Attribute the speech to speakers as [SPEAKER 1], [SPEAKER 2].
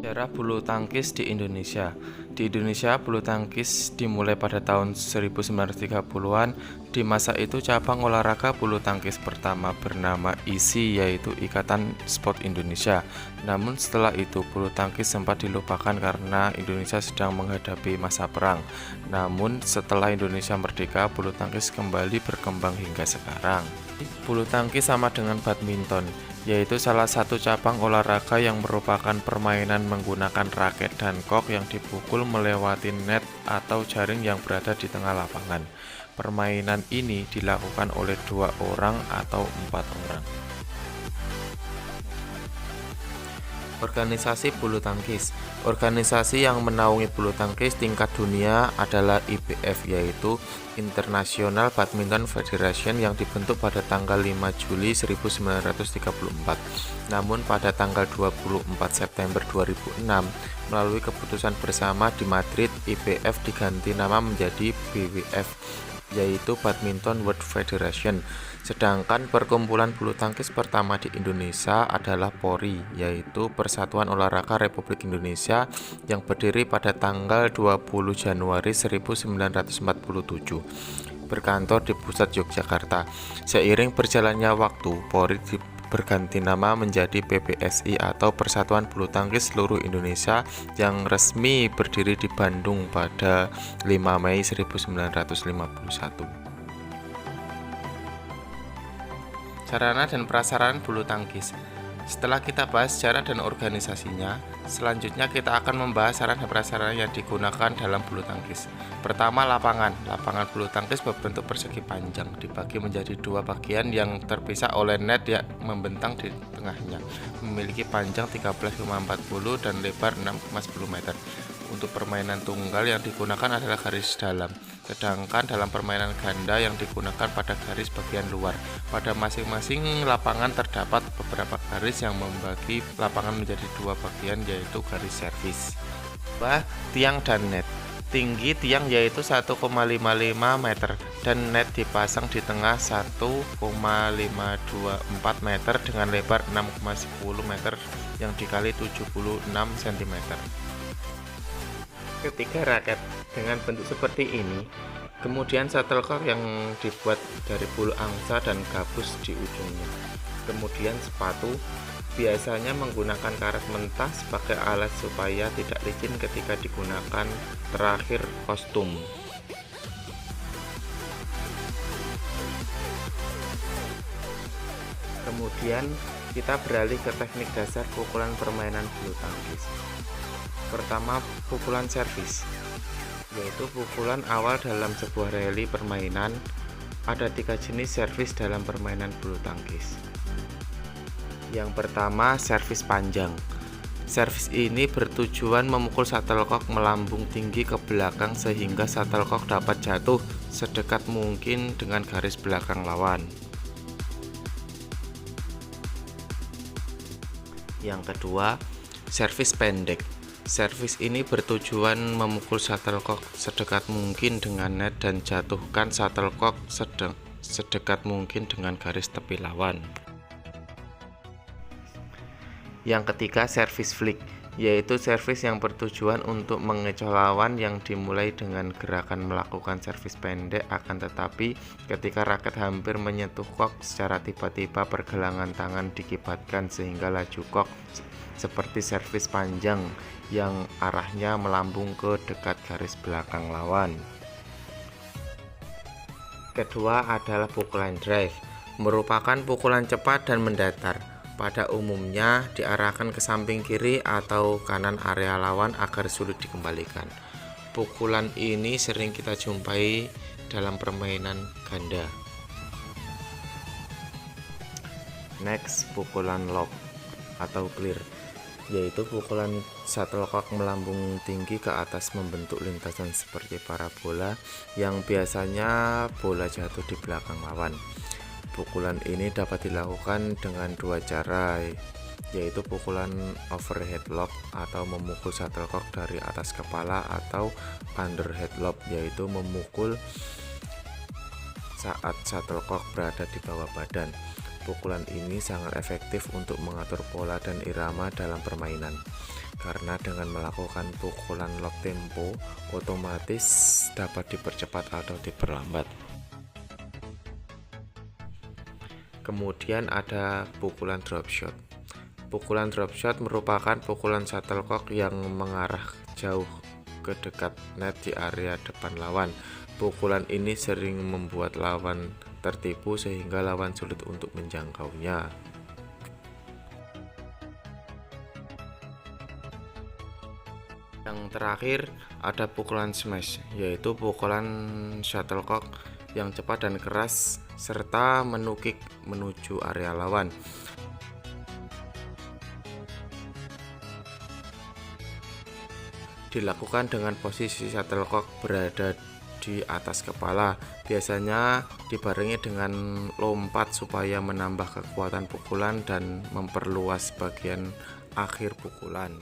[SPEAKER 1] Sejarah bulu tangkis di Indonesia. Di Indonesia, bulu tangkis dimulai pada tahun 1930-an. Di masa itu, cabang olahraga bulu tangkis pertama bernama ISI, yaitu Ikatan Sport Indonesia. Namun setelah itu, bulu tangkis sempat dilupakan karena Indonesia sedang menghadapi masa perang. Namun setelah Indonesia merdeka, bulu tangkis kembali berkembang hingga sekarang. Bulu tangkis sama dengan badminton, yaitu salah satu cabang olahraga yang merupakan permainan menggunakan raket dan kok yang dipukul melewati net atau jaring yang berada di tengah lapangan. Permainan ini dilakukan oleh 2 orang atau 4 orang. Organisasi bulu tangkis. Organisasi yang menaungi bulu tangkis tingkat dunia adalah IBF, yaitu International Badminton Federation, yang dibentuk pada tanggal 5 Juli 1934. Namun pada tanggal 24 September 2006, melalui keputusan bersama di Madrid, IBF diganti nama menjadi BWF, yaitu Badminton World Federation. Sedangkan perkumpulan bulu tangkis pertama di Indonesia adalah PORI, yaitu Persatuan Olahraga Republik Indonesia, yang berdiri pada tanggal 20 Januari 1947, berkantor di pusat Yogyakarta. Seiring berjalannya waktu, PORI berganti nama menjadi PBSI atau Persatuan Bulu Tangkis Seluruh Indonesia, yang resmi berdiri di Bandung pada 5 Mei 1951. Sarana dan prasarana bulu tangkis. Setelah kita bahas sejarah dan organisasinya, selanjutnya kita akan membahas sarana dan prasarana yang digunakan dalam bulu tangkis. Pertama, lapangan. Lapangan bulu tangkis berbentuk persegi panjang, dibagi menjadi 2 bagian yang terpisah oleh net yang membentang di tengahnya. Memiliki panjang 13,40 dan lebar 6,10 meter. Untuk permainan tunggal yang digunakan adalah garis dalam, sedangkan dalam permainan ganda yang digunakan pada garis bagian luar. Pada masing-masing lapangan terdapat beberapa garis yang membagi lapangan menjadi 2 bagian, yaitu garis servis. Tiang dan net. Tinggi tiang yaitu 1,55 meter dan net dipasang di tengah 1,524 meter dengan lebar 6,10 meter yang dikali 76 cm. Ketiga, raket dengan bentuk seperti ini. Kemudian shuttlecock yang dibuat dari bulu angsa dan gabus di ujungnya. Kemudian sepatu, biasanya menggunakan karet mentah sebagai alat supaya tidak licin ketika digunakan. Terakhir, kostum. Kemudian kita beralih ke teknik dasar pukulan permainan bulu tangkis. Pertama, pukulan servis, yaitu pukulan awal dalam sebuah rally permainan. Ada 3 jenis servis dalam permainan bulu tangkis. Yang pertama, servis panjang. Servis ini bertujuan memukul shuttlecock melambung tinggi ke belakang sehingga shuttlecock dapat jatuh sedekat mungkin dengan garis belakang lawan. Yang kedua, servis pendek. Servis ini bertujuan memukul shuttlecock sedekat mungkin dengan net dan jatuhkan shuttlecock sedekat mungkin dengan garis tepi lawan. Yang ketiga, servis flick, yaitu servis yang bertujuan untuk mengecoh lawan yang dimulai dengan gerakan melakukan servis pendek, akan tetapi ketika raket hampir menyentuh kok, secara tiba-tiba pergelangan tangan dikibatkan sehingga laju kok, seperti servis panjang yang arahnya melambung ke dekat garis belakang lawan. Kedua adalah pukulan drive, merupakan pukulan cepat dan mendatar. Pada umumnya diarahkan ke samping kiri atau kanan area lawan agar sulit dikembalikan. Pukulan ini sering kita jumpai dalam permainan ganda. Next, pukulan lob atau clear, yaitu pukulan shuttlecock melambung tinggi ke atas membentuk lintasan seperti parabola yang biasanya bola jatuh di belakang lawan. Pukulan ini dapat dilakukan dengan 2 cara, yaitu pukulan overhead lob atau memukul shuttlecock dari atas kepala, atau underhead lob, yaitu memukul saat shuttlecock berada di bawah badan. Pukulan ini sangat efektif untuk mengatur pola dan irama dalam permainan, karena dengan melakukan pukulan lock tempo, otomatis dapat dipercepat atau diperlambat. Kemudian ada pukulan drop shot. Pukulan drop shot merupakan pukulan shuttlecock yang mengarah jauh ke dekat net di area depan lawan. Pukulan ini sering membuat lawan tertipu sehingga lawan sulit untuk menjangkaunya. Yang terakhir ada pukulan smash, yaitu pukulan shuttlecock yang cepat dan keras serta menukik menuju area lawan. Dilakukan dengan posisi shuttlecock berada di atas kepala, biasanya dibarengi dengan lompat supaya menambah kekuatan pukulan dan memperluas bagian akhir pukulan.